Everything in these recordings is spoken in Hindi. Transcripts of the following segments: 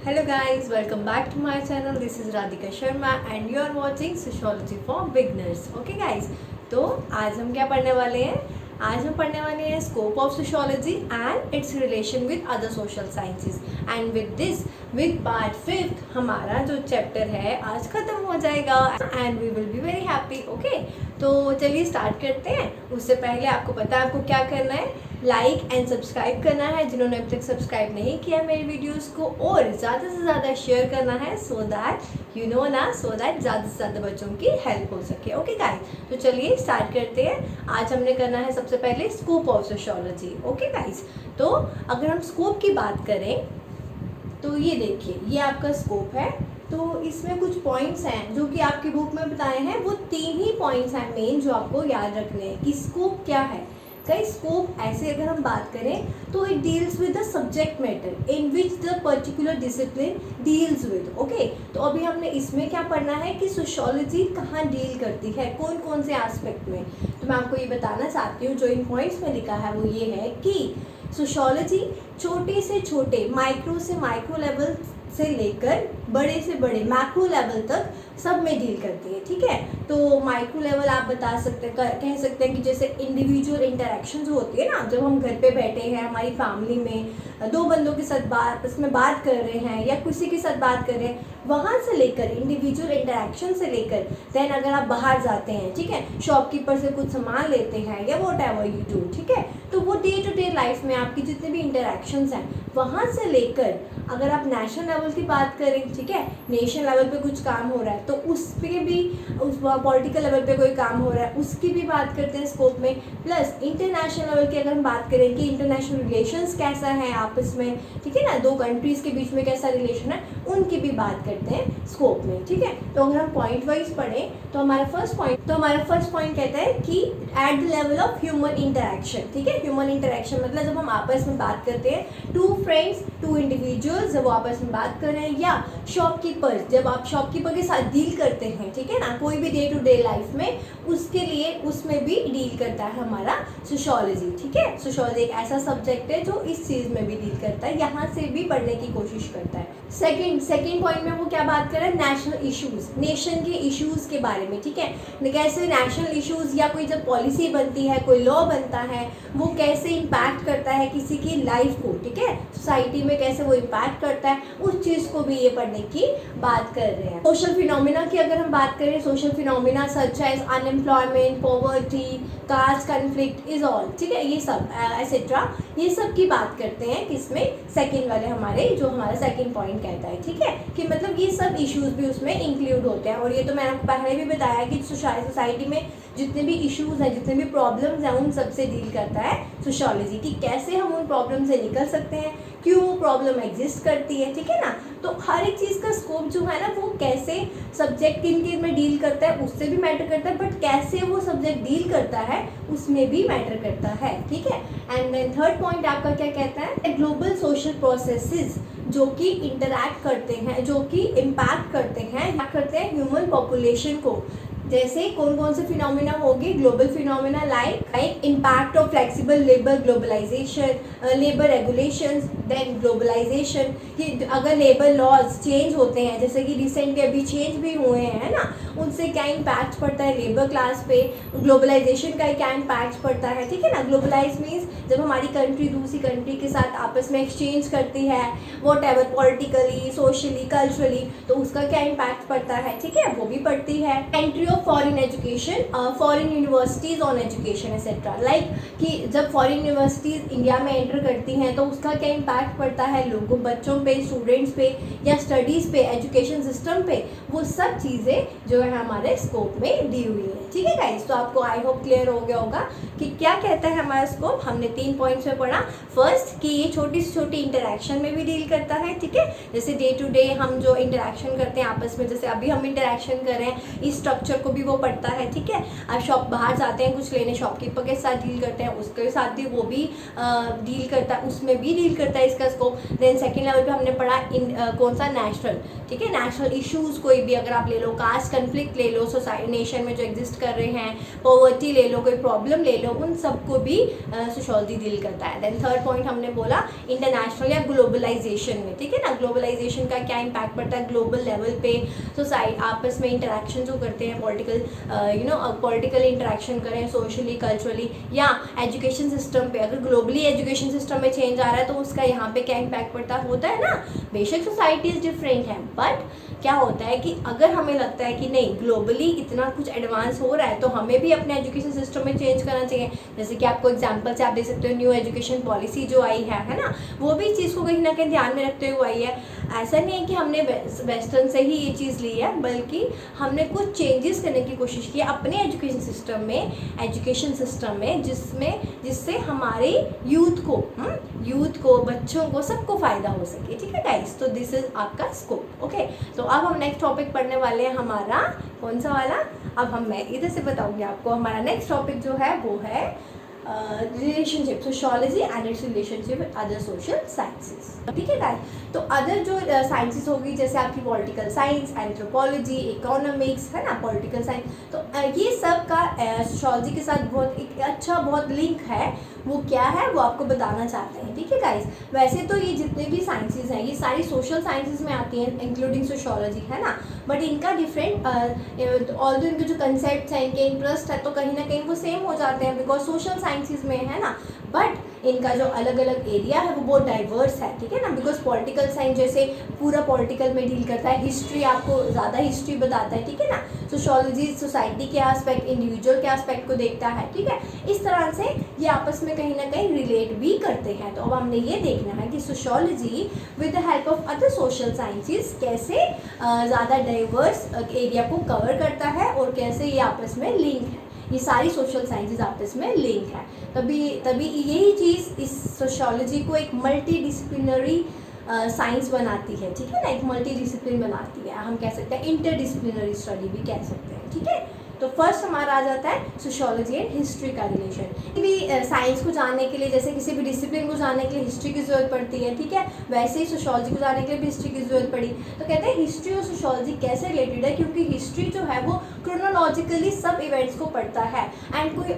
Hello guys, welcome back to my channel. This is Radhika Sharma and you are watching Sociology for Beginners. Okay guys, तो आज हम क्या पढ़ने वाले हैं? आज हम पढ़ने वाले हैं scope of sociology and its relation with other social sciences and with this with part 5 हमारा जो चैप्टर है आज खत्म हो जाएगा and we will be very happy. Okay, तो चलिए स्टार्ट करते हैं. उससे पहले आपको पता है आपको क्या करना है, लाइक एंड सब्सक्राइब करना है जिन्होंने अभी तक सब्सक्राइब नहीं किया मेरी वीडियोस को, और ज़्यादा से ज़्यादा शेयर करना है सो दैट यू नो ना, सो दैट ज़्यादा से ज़्यादा बच्चों की हेल्प हो सके. ओके गाइस, तो चलिए स्टार्ट करते हैं. आज हमने करना है सबसे पहले scope of sociology. Okay guys, तो अगर हम स्कोप की बात करें तो ये देखिए, ये आपका स्कोप है. तो इसमें कुछ पॉइंट्स हैं जो कि आपकी बुक में बताए हैं. वो 3 ही पॉइंट्स हैं मेन जो आपको याद रखने हैं कि स्कोप क्या है. गाइस, स्कोप ऐसे अगर हम बात करें तो it deals with the subject matter in which the particular discipline deals with. Okay, तो अभी हमने इसमें क्या पढ़ना है कि सोशोलॉजी कहाँ डील करती है, कौन कौन से एस्पेक्ट में. तो मैं आपको ये बताना चाहती हूँ, जो इन पॉइंट्स में लिखा है वो ये है कि सोशोलॉजी छोटे से छोटे, माइक्रो से माइक्रो लेवल से लेकर बड़े से बड़े मैक्रो लेवल तक सब में डील करती है. ठीक है, तो माइक्रो लेवल आप बता सकते हैं, कह सकते हैं कि जैसे इंडिविजुअल इंटरेक्शन जो होती है ना, जब हम घर पे बैठे हैं हमारी फैमिली में 2 बंदों के साथ आपस में बात कर रहे हैं या किसी के साथ बात कर रहे हैं, वहाँ से लेकर इंडिविजुअल इंटरेक्शन से लेकर देन अगर आप बाहर जाते हैं, ठीक है, शॉपकीपर से कुछ सामान लेते हैं या वॉट एवर यू डू, ठीक है, तो वो डे टू डे लाइफ में आपकी जितने भी इंटरेक्शंस हैं वहाँ से लेकर अगर आप नेशनल लेवल की बात करें, ठीक है, नेशन लेवल पे कुछ काम हो रहा है तो उस पर भी, उस पॉलिटिकल लेवल पे कोई काम हो रहा है उसकी भी बात करते हैं स्कोप में. प्लस इंटरनेशनल लेवल की अगर हम बात करें कि इंटरनेशनल रिलेशंस कैसा है आपस में, ठीक है ना, 2 कंट्रीज़ के बीच में कैसा रिलेशन है, उनकी भी बात करते हैं स्कोप में. ठीक है, तो अगर हम पॉइंट वाइज पढ़ें तो हमारा फर्स्ट पॉइंट कहता है कि at the level of human interaction. ठीक है, ह्यूमन इंटरेक्शन मतलब जब हम आपस में बात करते हैं, 2 फ्रेंड्स 2 इंडिविजुअल्स जब वो आपस में बात कर रहे हैं, या शॉपकीपर्स जब आप शॉपकीपर के साथ डील करते हैं, ठीक है ना, कोई भी डे टू डे लाइफ में, उसके लिए उसमें भी डील करता है हमारा सोशोलॉजी. ठीक है, सोशोलॉजी एक ऐसा सब्जेक्ट है जो इस चीज़ में भी डील करता है, यहाँ से भी पढ़ने की कोशिश करता है. सेकंड पॉइंट में वो क्या बात कर रहा है, नेशनल इश्यूज, नेशन के इश्यूज के बारे में. ठीक है, कैसे नेशनल इश्यूज या कोई जब पॉलिसी बनती है, कोई लॉ बनता है, वो कैसे इम्पैक्ट करता है किसी की लाइफ को, ठीक है, सोसाइटी में कैसे वो इम्पैक्ट करता है, उस चीज़ को भी ये पढ़ने की बात कर रहे हैं. सोशल फिनोमिना की अगर हम बात करें, social phenomena such as unemployment, poverty, caste conflict is all, ठीक है, ये सब एसेट्रा, ये सब की बात करते हैं किसमें, सेकंड वाले हमारे, जो हमारा सेकंड पॉइंट कहता है. ठीक है, कि मतलब ये सब इश्यूज भी उसमें इंक्लूड होते हैं. और ये तो मैंने आपको पहले भी बताया कि सोसाइटी में जितने भी इश्यूज हैं, जितने भी प्रॉब्लम्स हैं, उन सब से डील करता है सोशोलॉजी, कि कैसे हम उन प्रॉब्लम से निकल सकते हैं, क्यों वो प्रॉब्लम एग्जिस्ट करती है. ठीक है ना, तो हर एक चीज़ का स्कोप जो है ना, वो कैसे सब्जेक्ट किन में डील करता है उससे भी मैटर करता है, बट कैसे वो सब्जेक्ट डील करता है उसमें भी मैटर करता है. ठीक है, एंड देन थर्ड पॉइंट आपका क्या कहता है, ग्लोबल सोशल प्रोसेसेस जो कि इंटरैक्ट करते हैं, जो कि इम्पैक्ट करते हैं ह्यूमन पॉपुलेशन को. जैसे कौन कौन से फिनोमिना होगी, global phenomena like impact of flexible labour, globalisation, labour regulations, then globalisation, कि अगर लेबर लॉज चेंज होते हैं, जैसे कि रिसेंटली अभी चेंज भी हुए हैं ना, उनसे क्या इम्पैक्ट पड़ता है लेबर क्लास पे, ग्लोबलाइजेशन का क्या इम्पैक्ट पड़ता है. ठीक है ना, ग्लोबलाइज मीन्स जब हमारी कंट्री दूसरी कंट्री के साथ आपस में एक्सचेंज करती है, what ever, politically, socially, culturally, तो उसका क्या इम्पैक्ट पड़ता है. ठीक है, वो भी पड़ती है. Entry foreign education, foreign universities on education etcetera, like कि जब फॉरेन यूनिवर्सिटीज़ इंडिया में एंटर करती हैं तो उसका क्या इम्पैक्ट पड़ता है लोगों, बच्चों पे, स्टूडेंट्स पे, या स्टडीज़ पे, एजुकेशन सिस्टम पे, वो सब चीज़ें जो है हमारे स्कोप में दी हुई है. ठीक है गाइस, तो आपको आई होप क्लियर हो गया होगा कि क्या कहता है हमारा स्कोप. हमने 3 पॉइंट्स में पढ़ा. फर्स्ट कि ये छोटी से छोटी इंटरेक्शन में भी डील करता है. ठीक है, जैसे डे टू डे हम जो इंटरेक्शन करते हैं आपस में, जैसे अभी हम इंटरेक्शन कर रहे हैं, इस स्ट्रक्चर को भी वो पड़ता है, ठीक है। आप शॉप बाहर जाते हैं कुछ लेने, शॉपकीपर के साथ डील करते हैं, उसके साथ भी वो भी डील करता है, उसमें भी डील करता है इसका स्कोप। देन सेकेंड लेवल पे हमने पढ़ा कौन सा, नेशनल, ठीक है। नेशनल इश्यूज़ कोई भी अगर आप ले लो, कास्ट कन्फ्लिक्ट ले लो, सोसाइटी नेशन में जो एग्जिस्ट कर रहे हैं, पॉवर्टी ले लो, कोई प्रॉब्लम ले लो, उन सबको भी सोशियोलॉजी डील करता है। देन थर्ड पॉइंट हमने बोला इंटरनेशनल या ग्लोबलाइजेशन में, ठीक है ना। ग्लोबलाइजेशन का क्या इम्पैक्ट पड़ता है ग्लोबल लेवल पे, सोसाइटी आपस में इंटरेक्शन जो करते हैं, पॉलिटिकल इंटरेक्शन करें, सोशली कल्चरली, या एजुकेशन सिस्टम पे, अगर ग्लोबली एजुकेशन सिस्टम में चेंज आ रहा है तो उसका यहाँ पे क्या इम्पैक्ट पड़ता होता है ना। बेशक सोसाइटीज डिफरेंट है, बट क्या होता है कि अगर हमें लगता है कि नहीं ग्लोबली इतना कुछ एडवांस हो रहा है तो हमें भी अपने एजुकेशन सिस्टम में चेंज करना चाहिए। जैसे कि आपको एग्जांपल से आप देख सकते हो, न्यू एजुकेशन पॉलिसी जो आई है ना, वो भी चीज़ को कहीं ना कहीं ध्यान में रखते हुए आई है। ऐसा नहीं है कि हमने वेस्टर्न से ही ये चीज़ ली है, बल्कि हमने कुछ चेंजेस करने की कोशिश की अपने एजुकेशन सिस्टम में जिससे हमारे यूथ को, बच्चों को, सबको फ़ायदा हो सके, ठीक है गाइस। तो दिस इज़ आपका स्कोप, ओके। तो अब हम नेक्स्ट टॉपिक पढ़ने वाले हैं, हमारा कौन सा वाला, मैं इधर से बताऊंगी आपको। हमारा नेक्स्ट टॉपिक जो है वो है relationship, sociology and it's relationship with other social sciences, ठीक है गाइस। तो अदर जो साइंसेस होगी, जैसे आपकी पॉलिटिकल साइंस, एंथ्रोपोलॉजी, इकोनॉमिक्स, है ना, पॉलिटिकल साइंस, तो ये सब का सोशियोलॉजी के साथ बहुत लिंक है। वो क्या है वो आपको बताना चाहते हैं, ठीक है गाइस। वैसे तो ये जितने भी साइंसेस हैं ये सारी सोशल साइंसेस में आती हैं, इंक्लूडिंग सोशियोलॉजी, है ना। बट इनका डिफरेंट, ऑल्दो इनके जो कंसेप्ट हैं, इनके इंटरेस्ट है, तो कहीं ना कहीं वो सेम हो जाते हैं, बिकॉज सोशल साइंसेस में, है ना। बट इनका जो अलग अलग एरिया है वो बहुत डाइवर्स है, ठीक है ना। बिकॉज पॉलिटिकल साइंस जैसे पूरा पॉलिटिकल में डील करता है, हिस्ट्री आपको ज़्यादा हिस्ट्री बताता है, ठीक है ना। सोशियोलॉजी सोसाइटी के एस्पेक्ट, इंडिविजुअल के एस्पेक्ट को देखता है, ठीक है। इस तरह से ये आपस में कहीं ना कहीं रिलेट भी करते हैं। तो अब हमने ये देखना है कि sociology with the help of other social sciences कैसे ज़्यादा डाइवर्स एरिया को कवर करता है और कैसे ये आपस में लिंक है। ये सारी सोशल साइंसेज आपस में लिंक है, तभी यही चीज़ इस सोशियोलॉजी को एक मल्टी डिसिप्लिनरी साइंस बनाती है, ठीक है ना। एक मल्टी डिसिप्लिन बनाती है, हम कह सकते हैं इंटरडिसिप्लिनरी स्टडी भी कह सकते हैं, ठीक है। तो फर्स्ट हमारा आ जाता है सोशियोलॉजी एंड हिस्ट्री का रिलेशन। किसी भी साइंस को जानने के लिए, जैसे किसी भी डिसिप्लिन को जानने के लिए हिस्ट्री की जरूरत पड़ती है, ठीक है, वैसे ही सोशियोलॉजी को जानने के लिए भी हिस्ट्री की जरूरत पड़ी। तो कहते हैं हिस्ट्री और सोशियोलॉजी कैसे रिलेटेड है, क्योंकि हिस्ट्री जो है वो क्रोनोलॉजिकली सब इवेंट्स को पढ़ता है, एंड कोई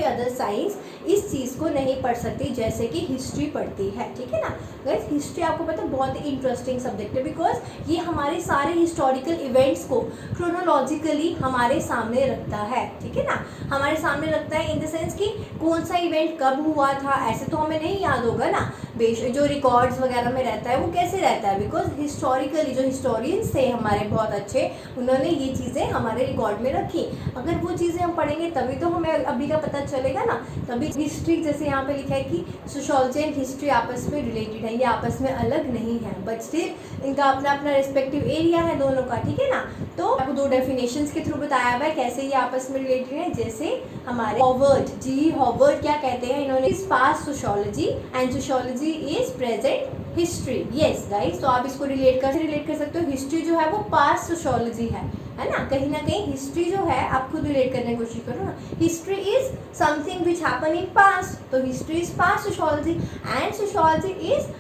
अदर साइंस इस चीज़ को नहीं पढ़ सकती जैसे कि हिस्ट्री पढ़ती है, ठीक है ना। गाइस हिस्ट्री आपको पता है बहुत ही इंटरेस्टिंग सब्जेक्ट है, बिकॉज ये हमारे सारे हिस्टोरिकल इवेंट्स को क्रोनोलॉजिकली हमारे सामने रखता है, ठीक है ना। हमारे सामने रखता है इन द सेंस कि कौन सा इवेंट कब हुआ था, ऐसे तो हमें नहीं याद होगा ना। जो रिकॉर्ड्स वगैरह में रहता है वो कैसे रहता है, बिकॉज हिस्टोरिकली जो हिस्टोरियंस थे हमारे बहुत अच्छे, उन्होंने ये चीज़ें हमारे रिकॉर्ड में रखी। अगर वो चीज़ें हम पढ़ेंगे तभी तो हमें अभी का पता चलेगा ना। तभी हिस्ट्री, जैसे यहाँ पे लिखा है कि सोशियोलॉजी एंड हिस्ट्री आपस में रिलेटेड है, ये आपस में अलग नहीं है, बट स्टिल इनका अपना अपना रिस्पेक्टिव एरिया है दोनों का, ठीक है ना। तो आपको दो डेफिनेशंस के थ्रू बताया हुआ है कैसे ये आपस में रिलेटेड है। जैसे हमारे हॉवर्ड क्या कहते हैं इन्होंने, is past sociology and sociology is present history. Yes guys, तो आप इसको रिलेट कर सकते हो। हिस्ट्री जो है वो पास्ट सोशियोलॉजी है ना। कहीं ना कहीं हिस्ट्री जो है आप खुद रिलेट करने की कोशिश करो ना। History is something which happen in past, तो history is past sociology and sociology is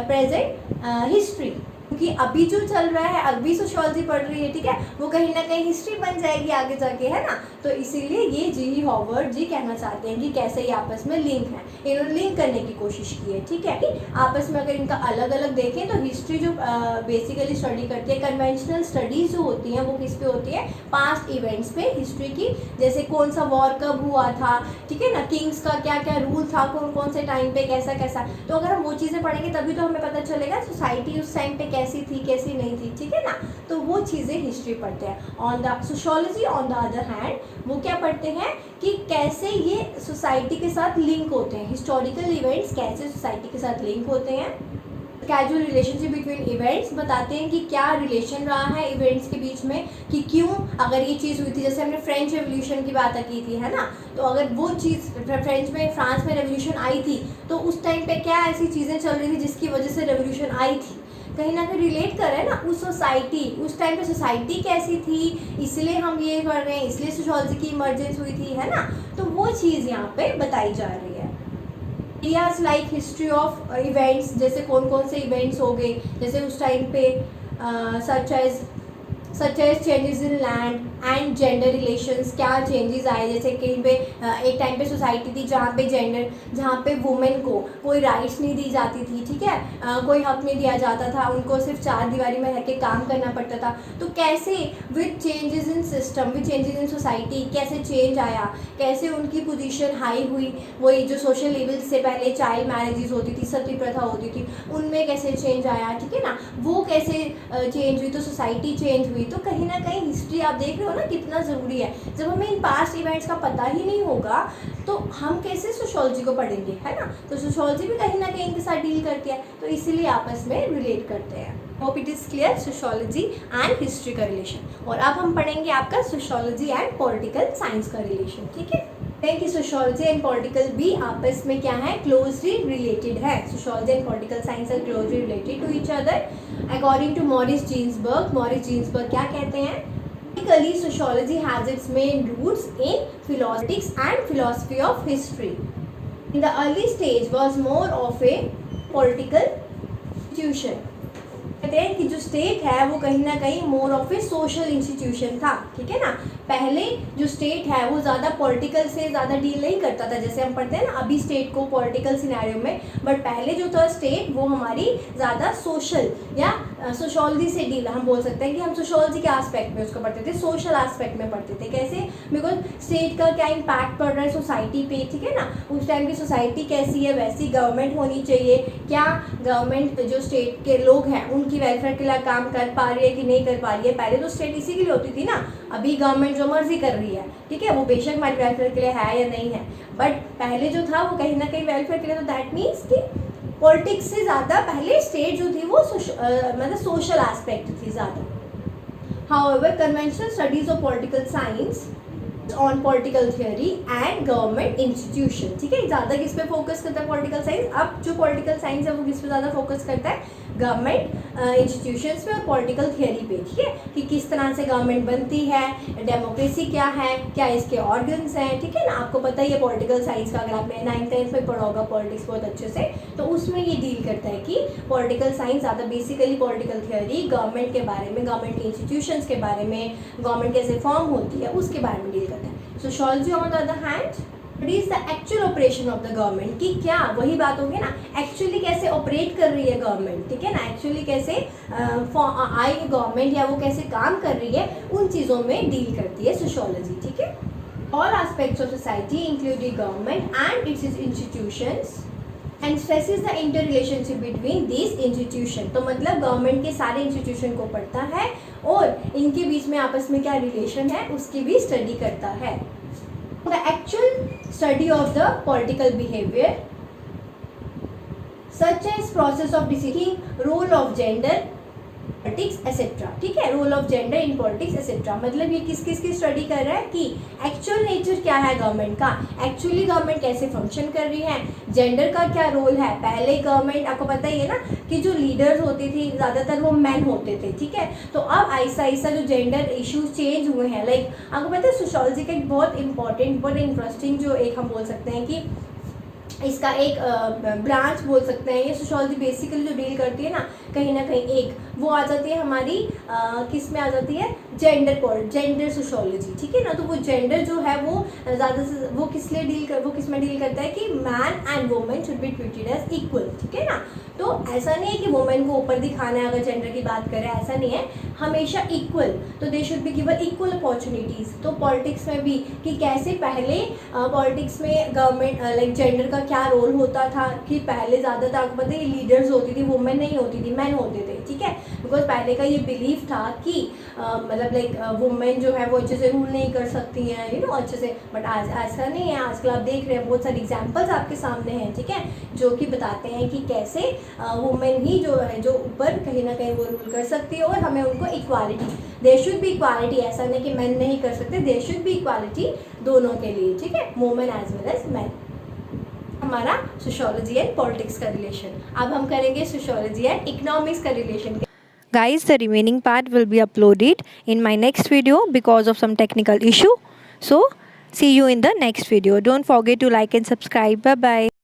present history. क्योंकि अभी जो चल रहा है, अभी सोशियोलॉजी पढ़ रही है, ठीक है, वो कहीं ना कहीं हिस्ट्री बन जाएगी आगे जाके, है ना। तो इसीलिए ये जी हॉवर्ड जी कहना चाहते हैं कि कैसे ये आपस में लिंक है, इन्होंने लिंक करने की कोशिश की है, ठीक है। आपस में अगर इनका अलग अलग देखें तो हिस्ट्री जो बेसिकली स्टडी करती है, कन्वेंशनल स्टडीज जो होती हैं वो किस पे होती है, पास्ट इवेंट्स पे हिस्ट्री की। जैसे कौन सा वॉर कब हुआ था, ठीक है ना, किंग्स का क्या क्या रूल था, कौन से टाइम पे कैसा। तो अगर हम वो चीज़ें पढ़ेंगे तभी तो हमें पता चलेगा सोसाइटी उस टाइम पे कैसी थी कैसी नहीं थी, ठीक है ना। तो वो चीज़ें हिस्ट्री पढ़ते हैं। On the sociology on the other hand वो क्या पढ़ते हैं कि कैसे ये सोसाइटी के साथ लिंक होते हैं, हिस्टोरिकल इवेंट्स कैसे सोसाइटी के साथ लिंक होते हैं। कैजुअल रिलेशनशिप बिटवीन इवेंट्स बताते हैं कि क्या रिलेशन रहा है इवेंट्स के बीच में, कि क्यों अगर ये चीज़ हुई थी। जैसे हमने फ्रेंच रेवोल्यूशन की बात की थी, है ना। तो अगर वो चीज़ फ्रांस में रेवोल्यूशन आई थी तो उस टाइम पे क्या ऐसी चीज़ें चल रही थी जिसकी वजह से रेवोल्यूशन आई थी, कहीं ना कहीं रिलेट कर रहे हैं ना उस सोसाइटी, उस टाइम पे सोसाइटी कैसी थी, इसलिए हम ये कर रहे हैं, इसलिए सोशोलॉजी की इमर्जेंस हुई थी, है ना। तो वो चीज़ यहाँ पे बताई जा रही है। Areas like history of events, जैसे कौन कौन से इवेंट्स हो गए, जैसे उस टाइम पे such as changes in land and gender relations, क्या चेंजेस आए, जैसे कहीं पे एक टाइम पे सोसाइटी थी जहाँ पे वुमेन को कोई राइट्स नहीं दी जाती थी, ठीक है, कोई हक नहीं दिया जाता था, उनको सिर्फ चार दीवारी में रह के काम करना पड़ता था। तो कैसे with changes in system, with changes in society कैसे चेंज आया, कैसे उनकी पोजीशन हाई हुई, वही जो सोशल लेवल से पहले चाइल्ड मैरिजेस होती थी, सती प्रथा होती थी, उनमें कैसे चेंज आया, ठीक है ना, वो कैसे चेंज हुई, तो सोसाइटी चेंज हुई। तो कहीं ना कहीं हिस्ट्री आप देख रहे हो ना कितना ज़रूरी है। जब हमें इन पास्ट इवेंट्स का पता ही नहीं होगा तो हम कैसे सोशोलॉजी को पढ़ेंगे, है ना। तो सोशोलॉजी भी कहीं ना कहीं इनके साथ डील करती है, तो इसीलिए आपस में रिलेट करते हैं। Hope it is clear sociology and history का रिलेशन। और अब हम पढ़ेंगे आपका सोशोलॉजी एंड पॉलिटिकल साइंस का रिलेशन, ठीक है। कि सोशोलॉजी एंड पॉलिटिकल भी आपस में क्या है, क्लोजली रिलेटेड है। Sociology and political science are closely related to each other according to Morris Ginsberg क्या कहते हैं, typically sociology has its main roots in philosophics and philosophy of history. In the early stage was more of a political institution. कहते हैं कि जो स्टेट है वो कहीं ना कहीं मोर ऑफ ए सोशल इंस्टीट्यूशन था, ठीक है ना। पहले जो स्टेट है वो ज़्यादा पॉलिटिकल से ज़्यादा डील नहीं करता था, जैसे हम पढ़ते हैं ना अभी स्टेट को पॉलिटिकल सिनेरियो में, बट पहले जो था स्टेट वो हमारी ज़्यादा सोशल या सोशोलॉजी से डील, हम बोल सकते हैं कि हम सोशोलॉजी के आस्पेक्ट में उसको पढ़ते थे, सोशल आस्पेक्ट में पढ़ते थे। कैसे, बिकॉज स्टेट का क्या इम्पैक्ट पड़ रहा है सोसाइटी पे, ठीक है ना, उस टाइम की सोसाइटी कैसी है, वैसी गवर्नमेंट होनी चाहिए, क्या गवर्नमेंट जो स्टेट के लोग हैं उनकी वेलफेयर के लिए काम कर पा रही है कि नहीं कर पा रही है। पहले तो स्टेट इसी के लिए होती थी ना, अभी गवर्नमेंट जो मर्जी कर रही है, ठीक है, वो बेशक हमारी वेलफेयर के लिए है या नहीं है, बट पहले जो था वो कहीं ना कहीं वेलफेयर के लिए। तो दैट मीन्स कि पॉलिटिक्स से ज़्यादा पहले स्टेट जो थी वो मतलब सोशल एस्पेक्ट थी ज़्यादा। However conventional studies of political science on political theory and government institution, ठीक है, ज़्यादा किस पे फोकस करता है पॉलिटिकल साइंस। अब जो पॉलिटिकल साइंस है वो किस पे ज़्यादा फोकस करता है, गवर्नमेंट इंस्टीट्यूशंस पे और पॉलिटिकल थियोरी पे, ठीक है, कि किस तरह से गवर्नमेंट बनती है, डेमोक्रेसी क्या है, क्या इसके ऑर्गन्स हैं, ठीक है ना। आपको पता ही है पॉलिटिकल साइंस का, अगर आपने 9th-10th में पढ़ा होगा पॉलिटिक्स बहुत अच्छे से, तो उसमें ये डील करता है कि पॉलिटिकल साइंस ज़्यादा बेसिकली पॉलिटिकल थियोरी, गवर्नमेंट के बारे में, गवर्नमेंट इंस्टीट्यूशंस के बारे में, गवर्नमेंट कैसे फॉर्म होती है उसके बारे में डील करता है। Sociology on the other hand studies the actual operation of the government, कि क्या वही बात होगी ना, एक्चुअली कैसे ऑपरेट कर रही है गवर्नमेंट, ठीक है ना, एक्चुअली कैसे आई गवर्नमेंट या वो कैसे काम कर रही है, उन चीज़ों में डील करती है सोशोलॉजी, ठीक है। All aspects of society including government and it's institutions and stresses the inter relationship between this institution. तो मतलब गवर्नमेंट के सारे इंस्टीट्यूशन को पढ़ता है और इनके बीच में आपस में क्या रिलेशन है उसकी भी स्टडी करता है। The actual study of the political behavior such as process of decision, role of gender, politics etcetera, ठीक है, role of gender in politics etcetera. मतलब ये किस किस की स्टडी कर रहा है कि एक्चुअल नेचर क्या है गवर्नमेंट का, एक्चुअली गवर्नमेंट कैसे फंक्शन कर रही है, जेंडर का क्या रोल है। पहले गवर्नमेंट आपको पता ही है ना कि जो लीडर्स होती थी ज़्यादातर वो मैन होते थे, ठीक है, तो अब ऐसा ऐसा जो जेंडर इश्यूज चेंज हुए हैं। लाइक आपको पता है सोशोलॉजी का एक बहुत इंपॉर्टेंट बहुत इंटरेस्टिंग जो एक हम बोल सकते हैं कि इसका एक ब्रांच बोल सकते हैं, ये सोशोलॉजी बेसिकली जो डील करती है ना कहीं एक वो आ जाती है हमारी किस में आ जाती है, जेंडर सोशोलॉजी, ठीक है ना। तो वो जेंडर जो है वो ज़्यादा से वो किस में डील करता है कि man and women should be treated as equal, ठीक है ना। तो ऐसा नहीं है कि वुमेन को ऊपर दिखाना है, अगर जेंडर की बात करें ऐसा नहीं है, हमेशा इक्वल, तो they should be given equal opportunities. तो पॉलिटिक्स में भी कि कैसे पहले पॉलिटिक्स में गवर्नमेंट लाइक जेंडर का क्या रोल होता था, कि पहले ज़्यादातर आपको पता है लीडर्स होती थी, वुमेन नहीं होती थी, मैन होते थे, ठीक है, बिकॉज पहले का ये बिलीव था कि मतलब लाइक वुमेन जो है वो अच्छे से रूल नहीं कर सकती हैं, यू नो, अच्छे से। बट आज ऐसा नहीं है, आजकल आप देख रहे हैं बहुत सारे एग्जाम्पल्स आपके सामने हैं, ठीक है, जो कि बताते हैं कि कैसे वुमेन ही जो है जो ऊपर कहीं ना कहीं वो रूल कर सकती है, और हमें उनको equality, there should be equality, ऐसा नहीं कि मैन नहीं कर सकते, देयर शुड बी इक्वालिटी दोनों के लिए, ठीक है, women as well as man. हमारा सोशियोलॉजी एंड पॉलिटिक्स का रिलेशन। अब हम करेंगे सोशियोलॉजी एंड इकोनॉमिक्स का relation. Guys, the remaining part will be uploaded in my next video because of some technical issue. So, see you in the next video. Don't forget to like and subscribe. Bye bye.